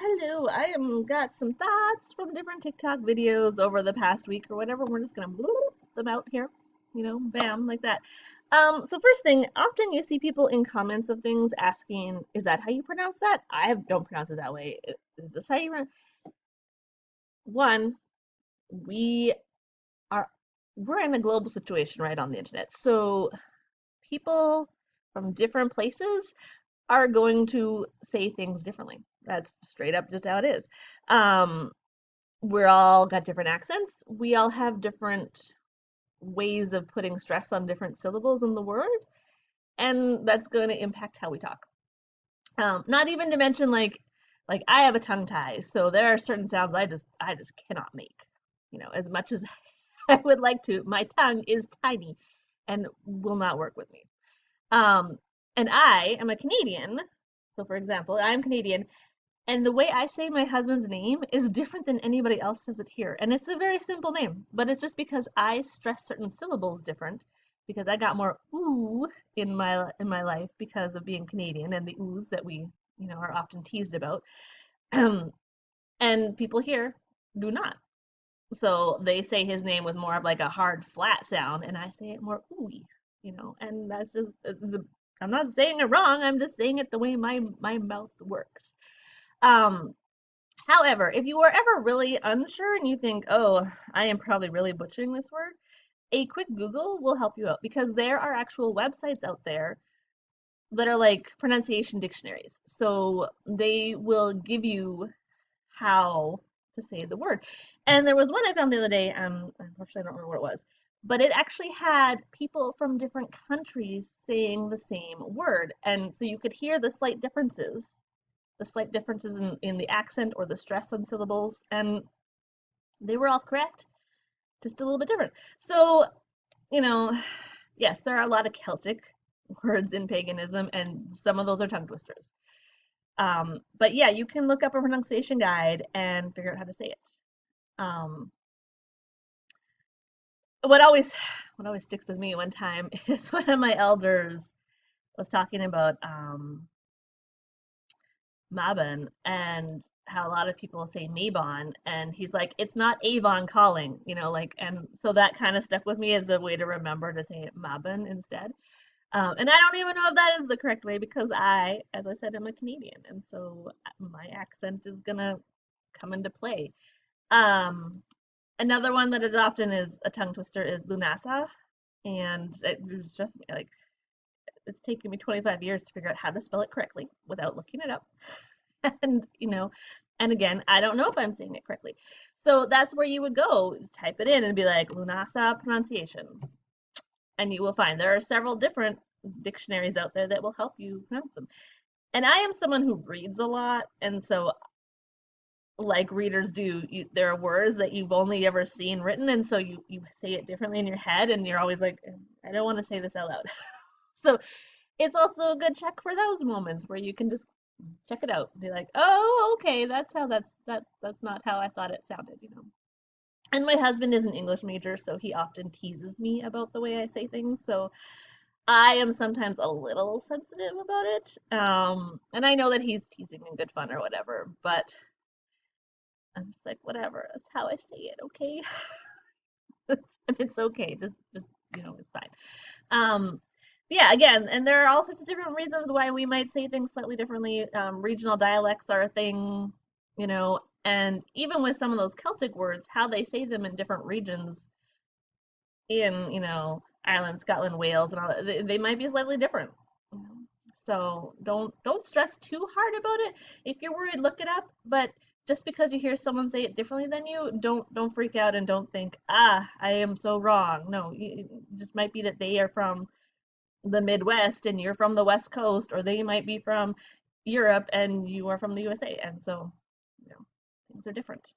hello. I am got some thoughts from different TikTok videos over the past week or whatever. We're just gonna bloop them out here, bam, like that. So first thing, often you see people in comments of things asking, "Is that how you pronounce that?" Don't pronounce it that way. Is this how you run? One, we are we're in a global situation right on the internet, so people from different places are going to say things differently. That's straight up just how it is. Um, we're all got different accents. We all have different ways of putting stress on different syllables in the word, and that's going to impact how we talk. Not even to mention like I have a tongue tie, so there are certain sounds I just cannot make. As much as I would like to, my tongue is tiny and will not work with me. Um, and I am a Canadian. So for example, I'm Canadian. And the way I say my husband's name is different than anybody else says it here. And it's a very simple name, but it's just because I stress certain syllables different because I got more ooh in my life because of being Canadian and the oohs that we, are often teased about. And people here do not. So they say his name with more of like a hard flat sound and I say it more ooey, and that's just I'm not saying it wrong, I'm just saying it the way my mouth works. Um However, if you are ever really unsure and you think, oh, I am probably really butchering this word, a quick Google will help you out because there are actual websites out there that are like pronunciation dictionaries. So they will give you how to say the word. And there was one I found the other day, unfortunately I don't remember what it was, but it actually had people from different countries saying the same word. And so you could hear the slight differences in the accent or the stress on syllables, and they were all correct, just a little bit different. So, you know, yes, there are a lot of Celtic words in paganism, and some of those are tongue twisters. But yeah, you can look up a pronunciation guide and figure out how to say it. Um, what always what always sticks with me one time is one of my elders was talking about Mabon and how a lot of people say Mabon, and he's like, it's not Avon calling, and so that kind of stuck with me as a way to remember to say Mabon instead. And I don't even know if that is the correct way because as I said, I'm a Canadian, and so my accent is gonna come into play. Um, Another one that is often is a tongue twister is Lunasa, and it just me like it's taken me 25 years to figure out how to spell it correctly without looking it up. And and again, I don't know if I'm saying it correctly. So that's where you would go, type it in and be like Lunasa pronunciation. And you will find there are several different dictionaries out there that will help you pronounce them. And I am someone who reads a lot, and so like readers do, there are words that you've only ever seen written, and so you say it differently in your head, and you're always like, I don't want to say this out loud. So it's also a good check for those moments where you can just check it out. Be like, oh, okay, that's not how I thought it sounded. And my husband is an English major, so he often teases me about the way I say things. So I am sometimes a little sensitive about it. And I know that he's teasing in good fun or whatever, but I'm just like, whatever. That's how I say it, okay? It's okay. Just it's fine. Um, yeah, again, and there are all sorts of different reasons why we might say things slightly differently. Regional dialects are a thing, and even with some of those Celtic words, how they say them in different regions in, Ireland, Scotland, Wales, and all that, they might be slightly different. you know. So don't stress too hard about it. If you're worried, look it up. But just because you hear someone say it differently than you, don't freak out and don't think, I am so wrong. No, it just might be that they are from the Midwest and you're from the West Coast, or they might be from Europe and you are from the USA, and so things are different.